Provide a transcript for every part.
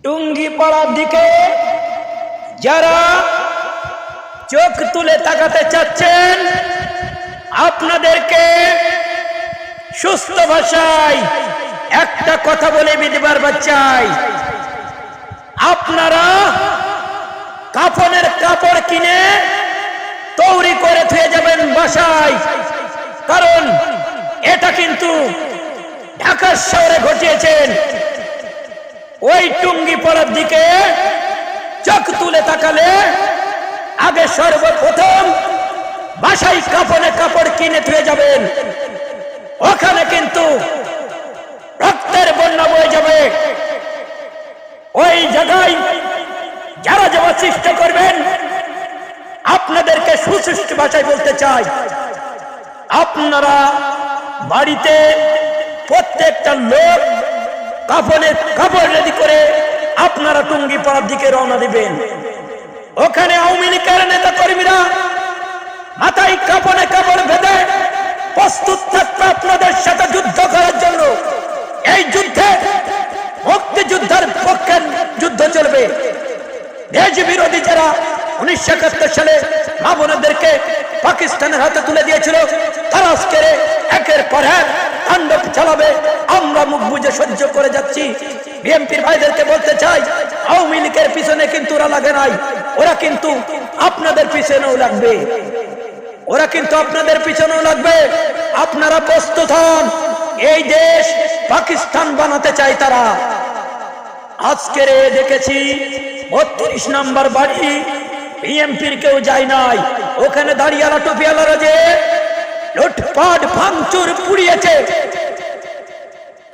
টুঙ্গি পাড়ার দিকে যারা চোখ তুলে তাকাতে চাচ্ছেন, আপনাদেরকে সুস্থ ভাষায় একটা কথা বলে বিদিবার বাচ্চাই, আপনারা কাফনের কাপড় কিনে তৈরি করে থুয়ে যাবেন বাসায়। কারণ এটা কিন্তু ঢাকা শহরে ঘটিয়েছেন। ওই টুঙ্গি পাড়ার দিকে চোখ তুলে তাকালে আগে সর্বপ্রথম বাসায় কাফনে কাপড় কিনে থুয়ে যাবেন। ওখানে কিন্তু রক্তের বন্যা বয়ে যাবে। ওই জায়গায় যারা যাওয়ার চেষ্টা করবেন, আপনাদেরকে সুস্পষ্ট ভাষায় বলতে চাই, আপনারা বাড়িতে প্রত্যেকটা লোক কাফনের কাপড় রেডি করে আপনারা টুঙ্গি পাড়ার দিকে রওনা দিবেন। ওখানে আওয়ামী লীগের নেতা কর্মীরা মাথায় কাফনে কাপড় বেঁধে প্রস্তুত থাকবে আপনাদের সাথে যুদ্ধ করার জন্য। এই যুদ্ধে মুক্তিযুদ্ধের পক্ষে যুদ্ধ চলবে। দেশ বিরোধী যারা 1971 সালে মা বোনদেরকে পাকিস্তানের হাতে তুলে দিয়েছিল, তারা আজকে একের পর এক তাণ্ডব চালাবে। আমরা মুখ বুঝে সহ্য করে যাচ্ছি। বিএনপির ভাইদেরকে বলতে চাই, আওয়ামী লীগের পিছনে কিন্তু ওরা লাগে নাই, ওরা কিন্তু আপনাদের পিছনেও লাগবে। ওরা কিন্তু আপনাদের পিছনেও লাগবে। আপনারা প্রস্তুত হন। এই দেশ পাকিস্তান বানাতে চায় তারা। আজকের দেখেছি 32 নম্বর বাড়ি বিএনপির কেউ যায় নাই। ওখানে দাঁড়িয়ালা টুপিয়ালারা যে লুটপাট ভাঙচুর পুড়িয়েছে,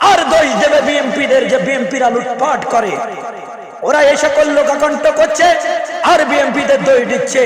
আর দোষ দেবে বিএনপিদের যে বিএনপিরা লুটপাট করে। ওরা এই সকল লোকাকণ্ঠ করছে আর বিএনপিদের দোষ দিচ্ছে।